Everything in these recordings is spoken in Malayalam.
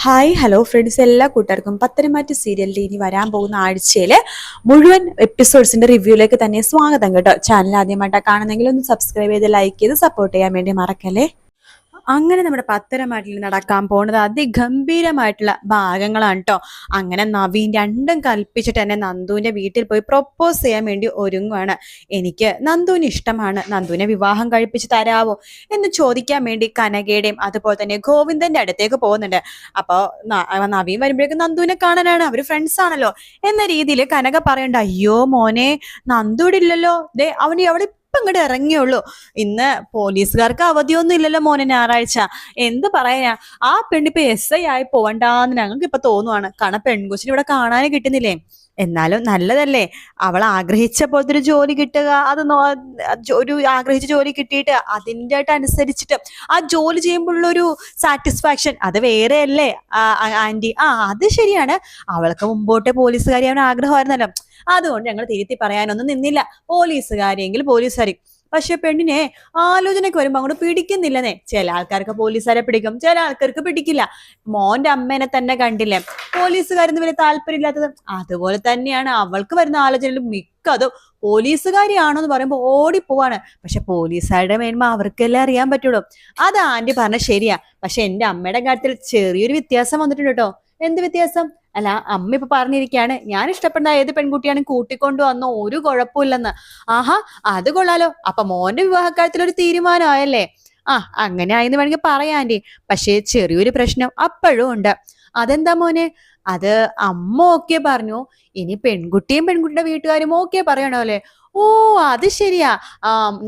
ഹായ് ഹലോ ഫ്രണ്ട്സ്, എല്ലാ കൂട്ടുകാർക്കും പത്തനംമാറ്റ് സീരിയലിൽ ഇനി വരാൻ പോകുന്ന ആഴ്ചയിലെ മുഴുവൻ എപ്പിസോഡ്സിന്റെ റിവ്യൂയിലേക്ക് തന്നെ സ്വാഗതം കേട്ടോ. ചാനൽ ആദ്യമായിട്ടാണ് കാണുന്നെങ്കിൽ ഒന്ന് സബ്സ്ക്രൈബ് ചെയ്ത് ലൈക്ക് ചെയ്ത് സപ്പോർട്ട് ചെയ്യാൻ വേണ്ടി മറക്കല്ലേ. അങ്ങനെ നമ്മുടെ പത്തനംമാറ്റിൽ നടക്കാൻ പോകുന്നത് അതിഗംഭീരമായിട്ടുള്ള ഭാഗങ്ങളാണ് കേട്ടോ. അങ്ങനെ നവീൻ രണ്ടും കൽപ്പിച്ചിട്ട് തന്നെ നന്ദുവിന്റെ വീട്ടിൽ പോയി പ്രൊപ്പോസ് ചെയ്യാൻ വേണ്ടി ഒരുങ്ങുവാണ്. എനിക്ക് നന്ദുവിന് ഇഷ്ടമാണ്, നന്ദുവിനെ വിവാഹം കഴിപ്പിച്ച് തരാവോ എന്ന് ചോദിക്കാൻ വേണ്ടി കനകയുടെയും അതുപോലെ തന്നെ ഗോവിന്ദന്റെ അടുത്തേക്ക് പോകുന്നുണ്ട്. അപ്പൊ നവീൻ വരുമ്പോഴേക്കും നന്ദുവിനെ കാണാനാണ്, അവര് ഫ്രണ്ട്സ് ആണല്ലോ എന്ന രീതിയിൽ കനക പറയണ്ട. അയ്യോ മോനെ, നന്ദു ഇവിടെ ഇല്ലല്ലോ, ദേ അവന് അവിടെ ഇങ്ങോട്ട് ഇറങ്ങിയുള്ളൂ. ഇന്ന് പോലീസുകാർക്ക് അവധിയൊന്നും ഇല്ലല്ലോ മോനെ, ഞായറാഴ്ച. എന്ത് പറയാ, ആ പെണ്ണിപ്പൊ SI ആയി പോവണ്ടാന്ന് ഞങ്ങൾക്ക് ഇപ്പൊ തോന്നുവാണ്. കാരണം പെൺകുച്ചിനെ ഇവിടെ കാണാനും കിട്ടുന്നില്ലേ. എന്നാലും നല്ലതല്ലേ, അവൾ ആഗ്രഹിച്ച പോലത്തെ ഒരു ജോലി കിട്ടുക. അത് ഒരു ആഗ്രഹിച്ച ജോലി കിട്ടിയിട്ട് അതിൻ്റെ അനുസരിച്ചിട്ട് ആ ജോലി ചെയ്യുമ്പോഴുള്ളൊരു സാറ്റിസ്ഫാക്ഷൻ അത് വേറെയല്ലേ ആന്റി. അത് ശരിയാണ്, അവൾക്ക് മുമ്പോട്ടെ പോലീസുകാരിയാവാൻ ആഗ്രഹമായിരുന്നല്ലോ. അതുകൊണ്ട് ഞങ്ങൾ തിരുത്തി പറയാനൊന്നും നിന്നില്ല. പോലീസുകാരിയെങ്കിൽ പോലീസുകാരി. പക്ഷെ പെണ്ണിനെ ആലോചനയ്ക്ക് വരുമ്പോ അങ്ങോട്ട് പിടിക്കുന്നില്ലെന്നേ. ചില ആൾക്കാർക്ക് പോലീസുകാരെ പിടിക്കും, ചില ആൾക്കാർക്ക് പിടിക്കില്ല. മോന്റെ അമ്മേനെ തന്നെ കണ്ടില്ലേ, പോലീസുകാരെന്ന് വലിയ താല്പര്യമില്ലാത്തത്. അതുപോലെ തന്നെയാണ് അവൾക്ക് വരുന്ന ആലോചനയിൽ മിക്കതും പോലീസുകാരിയാണോന്ന് പറയുമ്പോൾ ഓടിപ്പോവാണ്. പക്ഷെ പോലീസുകാരുടെ മേന്മ അവർക്കെല്ലാം അറിയാൻ പറ്റുള്ളൂ. അത് ആന്റി പറഞ്ഞ ശരിയാ. പക്ഷെ എന്റെ അമ്മയുടെ കാര്യത്തിൽ ചെറിയൊരു വ്യത്യാസം വന്നിട്ടുണ്ട് കേട്ടോ. എന്ത് വ്യത്യാസം? അല്ല, അമ്മ ഇപ്പൊ പറഞ്ഞിരിക്കുകയാണ് ഞാൻ ഇഷ്ടപ്പെടുന്ന ഏത് പെൺകുട്ടിയാണ് കൂട്ടിക്കൊണ്ടു വന്നോ ഒരു കുഴപ്പമില്ലെന്ന്. ആഹാ, അത് കൊള്ളാലോ. അപ്പൊ മോന്റെ വിവാഹക്കാര്യത്തിൽ ഒരു തീരുമാനമായല്ലേ? അങ്ങനെ ആയെന്ന് വേണമെങ്കിൽ പറയാൻ ആന്റി. പക്ഷേ ചെറിയൊരു പ്രശ്നം അപ്പോഴും ഉണ്ട്. അതെന്താ മോനെ? അത് അമ്മ ഓക്കെ പറഞ്ഞു, ഇനി പെൺകുട്ടിയും പെൺകുട്ടിയുടെ വീട്ടുകാരും ഓക്കെ പറയണോ അല്ലേ? ഓ, അത് ശരിയാ.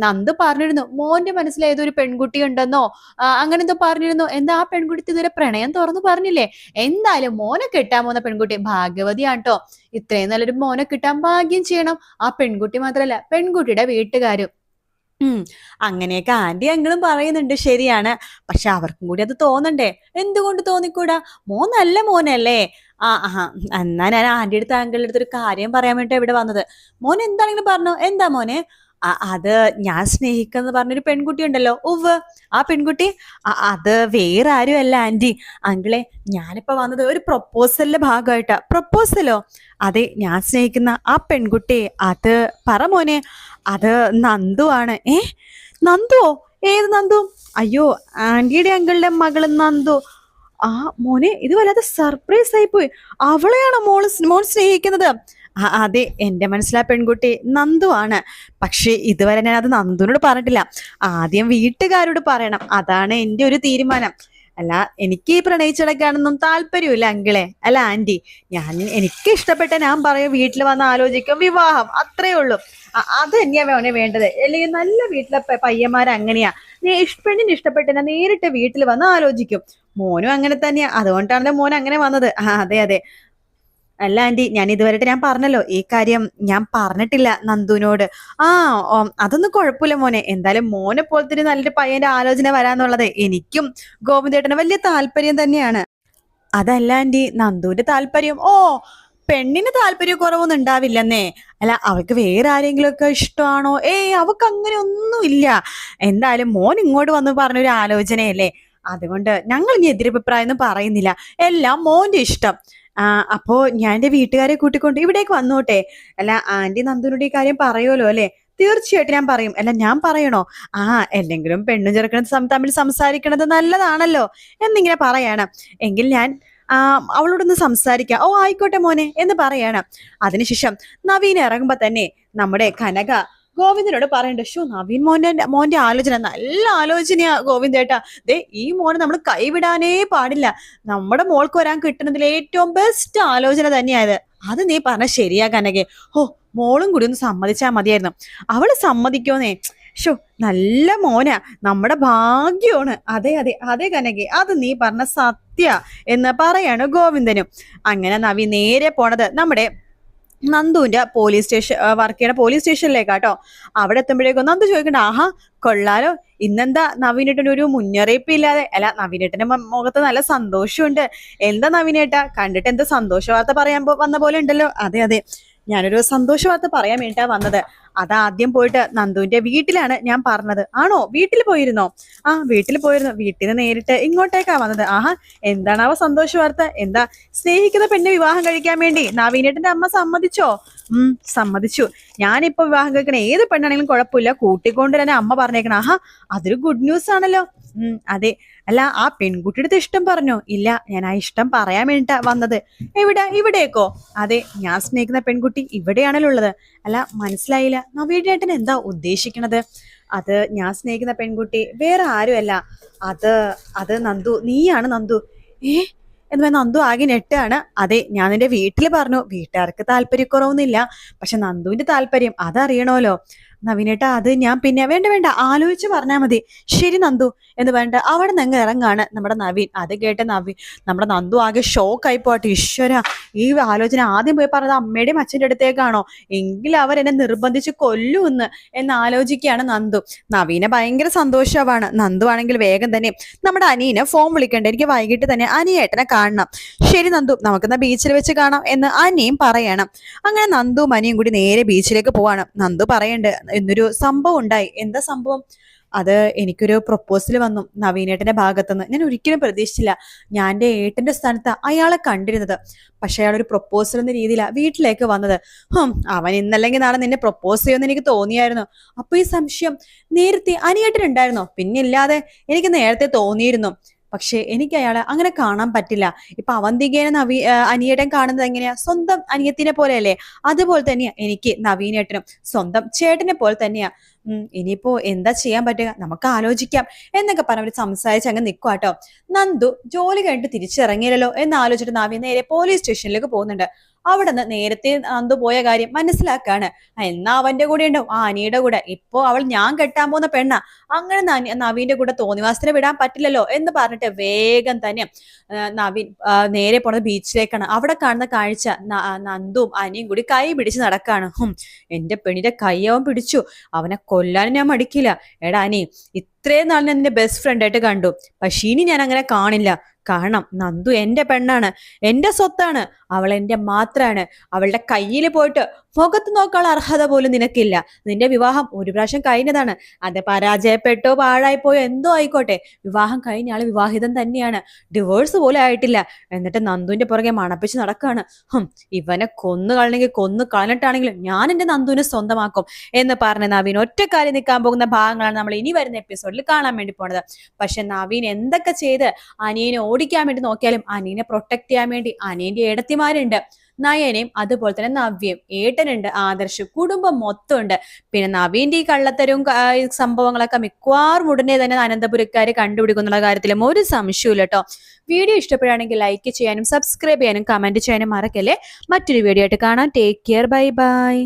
നന്ദു പറഞ്ഞിരുന്നു മോന്റെ മനസ്സിൽ ഏതൊരു പെൺകുട്ടി ഉണ്ടെന്നോ അങ്ങനെ എന്തോ പറഞ്ഞിരുന്നു. എന്താ ആ പെൺകുട്ടി ഇതുവരെ പ്രണയം തുറന്നു പറഞ്ഞില്ലേ? എന്തായാലും മോനെ കിട്ടാൻ പോകുന്ന പെൺകുട്ടി ഭാഗ്യവതിയാണ് കേട്ടോ. ഇത്രയും നല്ലൊരു മോനെ കിട്ടാൻ ഭാഗ്യം ചെയ്യണം ആ പെൺകുട്ടി മാത്രല്ല, പെൺകുട്ടിയുടെ വീട്ടുകാരും. അങ്ങനെയൊക്കെ ആന്റി അങ്ങളും പറയുന്നുണ്ട്, ശരിയാണ്. പക്ഷെ അവർക്കും കൂടി അത് തോന്നണ്ടേ? എന്തുകൊണ്ട് തോന്നിക്കൂടാ? മോൻ നല്ല മോനല്ലേ? എന്നാ ഞാൻ ആന്റിയുടെ അടുത്ത് അങ്കിളുടെ അടുത്ത് ഒരു കാര്യം പറയാൻ വേണ്ടി ഇവിടെ വന്നത്. മോൻ എന്താണെങ്കിലും പറഞ്ഞോ. എന്താ മോനെ? അത് ഞാൻ സ്നേഹിക്കുന്ന പറഞ്ഞൊരു പെൺകുട്ടി ഉണ്ടല്ലോ. ഉവ്വ്, ആ പെൺകുട്ടി അത് വേറെ ആരും അല്ല ആന്റി. അങ്കിളെ, ഞാനിപ്പോ വന്നത് ഒരു പ്രൊപ്പോസലിന്റെ ഭാഗമായിട്ടാ. പ്രൊപ്പോസലോ? അതെ, ഞാൻ സ്നേഹിക്കുന്ന ആ പെൺകുട്ടി അത് പറ മോനെ. അത് നന്ദു ആണ്. നന്ദുവോ? ഏത് നന്ദു? അയ്യോ, ആന്റിയുടെ അങ്കിളുടെ മകള് നന്ദു. മോനെ, ഇത് വല്ലാതെ സർപ്രൈസ് ആയിപ്പോയി. അവളെയാണോ മോൻ സ്നേഹിക്കുന്നത്? അതെ, എന്റെ മനസ്സിലാ പെൺകുട്ടി നന്ദു ആണ്. പക്ഷെ ഇതുവരെ ഞാൻ അത് നന്ദുവിനോട് പറഞ്ഞിട്ടില്ല. ആദ്യം വീട്ടുകാരോട് പറയണം, അതാണ് എന്റെ ഒരു തീരുമാനം. അല്ല, എനിക്ക് ഈ പ്രണയിച്ചടക്കാനൊന്നും താല്പര്യമില്ല അങ്കിളെ, അല്ല ആന്റി. എനിക്ക് ഇഷ്ടപ്പെട്ട ഞാൻ പറയും, വീട്ടിൽ വന്ന് ആലോചിക്കും, വിവാഹം, അത്രേ ഉള്ളൂ. അത് തന്നെയാ വേണ്ടത്. അല്ലെങ്കിൽ നല്ല വീട്ടിലെ പയ്യന്മാർ അങ്ങനെയാ. പെണ്ണിന് ഇഷ്ടപ്പെട്ട നേരിട്ട് വീട്ടിൽ വന്ന് ആലോചിക്കും. മോനും അങ്ങനെ തന്നെയാ. അതുകൊണ്ടാണല്ലോ മോൻ അങ്ങനെ വന്നത്. അതെ അതെ. അല്ല ആന്റി, ഞാൻ ഇതുവരെ ഞാൻ പറഞ്ഞല്ലോ ഈ കാര്യം ഞാൻ പറഞ്ഞിട്ടില്ല നന്ദുവിനോട്. അതൊന്നും കുഴപ്പമില്ല മോനെ. എന്തായാലും മോനെ പോലത്തെ നല്ലൊരു പയ്യന്റെ ആലോചന വരാന്നുള്ളത് എനിക്കും ഗോവിന്ദേട്ടന് വലിയ താല്പര്യം തന്നെയാണ്. അതല്ല ആന്റി, നന്ദുവിന്റെ താല്പര്യം പെണ്ണിന് താല്പര്യം കുറവൊന്നും ഉണ്ടാവില്ലെന്നേ. അല്ല, അവൾക്ക് വേറെ ആരെങ്കിലും ഒക്കെ ഇഷ്ടമാണോ? അവൾക്ക് അങ്ങനെ ഒന്നും ഇല്ല. എന്തായാലും മോൻ ഇങ്ങോട്ട് വന്ന് പറഞ്ഞൊരു ആലോചനയല്ലേ, അതുകൊണ്ട് ഞങ്ങൾ ഇനി എതിരഭിപ്രായം ഒന്നും പറയുന്നില്ല. എല്ലാം മോന്റെ ഇഷ്ടം. അപ്പോ ഞാൻ എന്റെ വീട്ടുകാരെ കൂട്ടിക്കൊണ്ട് ഇവിടേക്ക് വന്നോട്ടെ. അല്ല, ആന്റി നന്ദുവിനോട് ഈ കാര്യം പറയുമല്ലോ അല്ലെ? തീർച്ചയായിട്ടും ഞാൻ പറയും. അല്ല, ഞാൻ പറയണോ? എന്തെങ്കിലും പെണ്ണും ചെറുക്കണത് തമ്മിൽ സംസാരിക്കണത് നല്ലതാണല്ലോ എന്നിങ്ങനെ പറയാണ്. എങ്കിൽ ഞാൻ അവളോടൊന്ന് സംസാരിക്കാം. ആയിക്കോട്ടെ മോനെ എന്ന് പറയാണ്. അതിനുശേഷം നവീൻ ഇറങ്ങുമ്പോ തന്നെ നമ്മുടെ കനക ഗോവിന്ദനോട് പറയണ്ട. നവീൻ മോന്റെ ആലോചന നല്ല ആലോചനയാ ഗോവിന്ദേട്ടാ. ഈ മോനെ നമ്മൾ കൈവിടാനേ പാടില്ല. നമ്മുടെ മോൾക്ക് വരാൻ കിട്ടുന്നതിൽ ഏറ്റവും ബെസ്റ്റ് ആലോചന തന്നെയായത്. അത് നീ പറഞ്ഞ ശരിയാ കനകെ. മോളും കൂടി ഒന്ന് സമ്മതിച്ചാൽ മതിയായിരുന്നു. അവള് സമ്മതിക്കോന്നേ? നല്ല മോനാ, നമ്മുടെ ഭാഗ്യമാണ്. അതെ അതെ അതെ കനകെ, അത് നീ പറഞ്ഞ സത്യ എന്ന് പറയാണ് ഗോവിന്ദനും. അങ്ങനെ നവി നേരെ പോണത് നമ്മുടെ നന്ദുവിന്റെ വർക്ക് ചെയ്യണ പോലീസ് സ്റ്റേഷനിലേക്കാട്ടോ. അവിടെ എത്തുമ്പോഴേക്കും നന്ദു ചോദിക്കണ്ട, കൊള്ളാലോ, ഇന്നെന്താ നവീനേട്ടൻ ഒരു മുന്നറിയിപ്പ് ഇല്ലാതെ? അല്ല, നവീനേട്ടന്റെ മുഖത്ത് നല്ല സന്തോഷമുണ്ട്. എന്താ നവീനേട്ട, കണ്ടിട്ട് എന്താ സന്തോഷ വാർത്ത പറയാൻ വന്ന പോലെ ഉണ്ടല്ലോ? അതെ അതെ, ഞാനൊരു സന്തോഷ വാർത്ത പറയാൻ വേണ്ടിട്ടാ വന്നത്. അതാദ്യം പോയിട്ട് നന്ദുവിന്റെ വീട്ടിലാണ് ഞാൻ പറഞ്ഞത്. ആണോ, വീട്ടിൽ പോയിരുന്നോ? ആ, വീട്ടിൽ പോയിരുന്നു. വീട്ടിൽ നിന്ന് നേരിട്ട് ഇങ്ങോട്ടേക്കാ വന്നത്. ആഹാ, എന്താണാവോ സന്തോഷ വാർത്ത? എന്താ, സ്നേഹിക്കുന്ന പെണ്ണെ വിവാഹം കഴിക്കാൻ വേണ്ടി നവീനേട്ടന്റെ അമ്മ സമ്മതിച്ചോ? സമ്മതിച്ചു. ഞാനിപ്പോ വിവാഹം കഴിക്കണ ഏത് പെണ്ണാണെങ്കിലും കുഴപ്പമില്ല, കൂട്ടിക്കൊണ്ടുവരാൻ അമ്മ പറഞ്ഞേക്കണം. ആഹാ, അതൊരു ഗുഡ് ന്യൂസ് ആണല്ലോ. അതെ. അല്ല, ആ പെൺകുട്ടിയുടെ ഇഷ്ടം പറഞ്ഞോ? ഇല്ല, ഞാൻ ആ ഇഷ്ടം പറയാൻ വേണ്ടിട്ടാ വന്നത്. ഇവിടേക്കോ? അതെ, ഞാൻ സ്നേഹിക്കുന്ന പെൺകുട്ടി ഇവിടെയാണല്ലോ ഉള്ളത്. അല്ല, മനസ്സിലായില്ല, നവീനേട്ടൻ എന്താ ഉദ്ദേശിക്കണത്? അത് ഞാൻ സ്നേഹിക്കുന്ന പെൺകുട്ടി വേറെ ആരുമല്ല, അത് അത് നന്ദു, നീയാണ് നന്ദു. ഏ എന്ന് നന്ദു ആകെ നെട്ടാണ്. അതെ, ഞാൻ നിന്റെ വീട്ടിൽ പറഞ്ഞു, വീട്ടുകാർക്ക് താല്പര്യക്കുറവൊന്നുമില്ല, പക്ഷെ നന്ദുവിന്റെ താല്പര്യം അതറിയണമല്ലോ. നവീനേട്ടാ, അത് ഞാൻ പിന്നെ വേണ്ട ആലോചിച്ച് പറഞ്ഞാൽ മതി. ശരി നന്ദു എന്ന് പറഞ്ഞിട്ട് അവിടെ നിന്ന് ഇറങ്ങാണ് നമ്മുടെ നവീൻ. അത് കേട്ട നമ്മുടെ നന്ദു ആകെ ഷോക്കായി പോട്ടെ. ഈശ്വര, ഈ ആലോചന ആദ്യം പോയി പറഞ്ഞത് അമ്മയുടെയും അച്ഛൻ്റെ അടുത്തേക്കാണോ? എങ്കിൽ അവരെന്നെ നിർബന്ധിച്ച് കൊല്ലുമെന്ന് ആലോചിക്കുകയാണ് നന്ദു. നവീനെ ഭയങ്കര സന്തോഷമാണ്. നന്ദു ആണെങ്കിൽ വേഗം തന്നെ നമ്മുടെ അനിയനെ ഫോൺ വിളിക്കണ്ടേ, എനിക്ക് വൈകിട്ട് തന്നെ അനിയേട്ടനെ കാണണം. ശരി നന്ദു, നമുക്കെന്നാ ബീച്ചിൽ വെച്ച് കാണാം എന്ന് അനിയും പറയണം. അങ്ങനെ നന്ദുവും അനിയും കൂടി നേരെ ബീച്ചിലേക്ക് പോവാണ്. നന്ദു പറയണ്ട്, എന്നൊരു സംഭവം ഉണ്ടായി. എന്താ സംഭവം? അത് എനിക്കൊരു പ്രൊപ്പോസൽ വന്നു നവീനേട്ടന്റെ ഭാഗത്തുനിന്ന്. ഞാൻ ഒരിക്കലും പ്രതീക്ഷിച്ചില്ല. ഞാൻ എൻ്റെ ഏട്ടന്റെ സ്ഥാനത്ത് അയാളെ കണ്ടിരുന്നത്. പക്ഷെ അയാളൊരു പ്രൊപ്പോസൽ എന്ന രീതിയിലാണ് വീട്ടിലേക്ക് വന്നത്. അവൻ ഇന്നല്ലെങ്കിൽ നാളെ നിന്നെ പ്രൊപ്പോസ് ചെയ്യുമെന്ന് എനിക്ക് തോന്നിയായിരുന്നു. അപ്പൊ ഈ സംശയം നേരത്തെ അനിയേട്ടനുണ്ടായിരുന്നോ? പിന്നെ ഇല്ലാതെ, എനിക്ക് നേരത്തെ തോന്നിയിരുന്നു. പക്ഷെ എനിക്ക് അയാളെ അങ്ങനെ കാണാൻ പറ്റില്ല. ഇപ്പൊ അവന്തികേനെ അനിയേട്ടൻ കാണുന്നത് എങ്ങനെയാ? സ്വന്തം അനിയത്തിനെ പോലെയല്ലേ? അതുപോലെ തന്നെയാ എനിക്ക് നവീനേട്ടനും സ്വന്തം ചേട്ടനെ പോലെ തന്നെയാ. ഇനിയിപ്പോ എന്താ ചെയ്യാൻ പറ്റുക, നമുക്ക് ആലോചിക്കാം എന്നൊക്കെ പറഞ്ഞവര് സംസാരിച്ച് അങ്ങ് നിൽക്കുവാട്ടോ. നന്ദു ജോലി കഴിഞ്ഞിട്ട് തിരിച്ചിറങ്ങിയല്ലോ എന്ന് ആലോചിച്ചിട്ട് നവീൻ നേരെ പോലീസ് സ്റ്റേഷനിലേക്ക് പോകുന്നുണ്ട്. അവിടെ നിന്ന് നേരത്തെ നന്ദു പോയ കാര്യം മനസ്സിലാക്കാണ്. എന്നാ അവന്റെ കൂടെ ഉണ്ടാവും, ആ അനിയുടെ കൂടെ. ഇപ്പോ അവൾ ഞാൻ കെട്ടാൻ പോകുന്ന പെണ്ണ. അങ്ങനെ നവീന്റെ കൂടെ തോന്നിവാസത്തിന് വിടാൻ പറ്റില്ലല്ലോ എന്ന് പറഞ്ഞിട്ട് വേഗം തന്നെ നവീൻ നേരെ പോണത് ബീച്ചിലേക്കാണ്. അവിടെ കാണുന്ന കാഴ്ച നന്ദുവും അനിയും കൂടി കൈ പിടിച്ച് നടക്കാണ്. എന്റെ പെണ്ണിന്റെ കൈ അവൻ പിടിച്ചു. അവനെ കൊല്ലാനും ഞാൻ മടിക്കില്ല. എടാ അനി, ഇത്രയും നാൾ ഞാൻ നിന്റെ ബെസ്റ്റ് ഫ്രണ്ട് ആയിട്ട് കണ്ടു, പക്ഷെ ഇനി ഞാൻ അങ്ങനെ കാണില്ല. കാരണം നന്ദു എന്റെ പെണ്ണാണ്, എന്റെ സ്വത്താണ്, അവൾ എന്റെ മാത്രാണ്. അവളുടെ കയ്യിൽ പോയിട്ട് മുഖത്ത് നോക്കാനുള്ള അർഹത പോലും നിനക്കില്ല. നിന്റെ വിവാഹം ഒരു പ്രാവശ്യം കഴിഞ്ഞതാണ്. അത് പരാജയപ്പെട്ടോ പാഴായിപ്പോയോ എന്തോ ആയിക്കോട്ടെ, വിവാഹം കഴിഞ്ഞ ആള് വിവാഹിതം തന്നെയാണ്, ഡിവോഴ്സ് പോലും ആയിട്ടില്ല. എന്നിട്ട് നന്ദുവിന്റെ പുറകെ മണപ്പിച്ച് നടക്കാണ്. ഇവനെ കൊന്നു കളഞ്ഞെങ്കിൽ കൊന്നു കളഞ്ഞിട്ടാണെങ്കിലും ഞാൻ എന്റെ നന്ദുവിനെ സ്വന്തമാക്കും എന്ന് പറഞ്ഞ നവീൻ ഒറ്റക്കാലി നിൽക്കാൻ പോകുന്ന ഭാഗങ്ങളാണ് നമ്മൾ ഇനി വരുന്ന എപ്പിസോഡിൽ കാണാൻ വേണ്ടി പോണത്. പക്ഷെ നവീൻ എന്തൊക്കെ ചെയ്ത് അനിയനെ ഓടിക്കാൻ വേണ്ടി നോക്കിയാലും അനിയനെ പ്രൊട്ടക്ട് ചെയ്യാൻ വേണ്ടി അനിയന്റെ ഏടത്തിമാരുണ്ട്, നയനയും അതുപോലെ തന്നെ നവ്യയും, ഏട്ടനുണ്ട്, ആദർശ്, കുടുംബം മൊത്തം ഉണ്ട്. പിന്നെ നവീന്റെ ഈ കള്ളത്തരവും സംഭവങ്ങളൊക്കെ മിക്കവാറും ഉടനെ തന്നെ അനന്തപുരക്കാര് കണ്ടുപിടിക്കുന്നുള്ള കാര്യത്തിലും ഒരു സംശയമില്ല കേട്ടോ. വീഡിയോ ഇഷ്ടപ്പെടുകയാണെങ്കിൽ ലൈക്ക് ചെയ്യാനും സബ്സ്ക്രൈബ് ചെയ്യാനും കമന്റ് ചെയ്യാനും മറക്കല്ലേ. മറ്റൊരു വീഡിയോ ആയിട്ട് കാണാം. Take care, bye bye.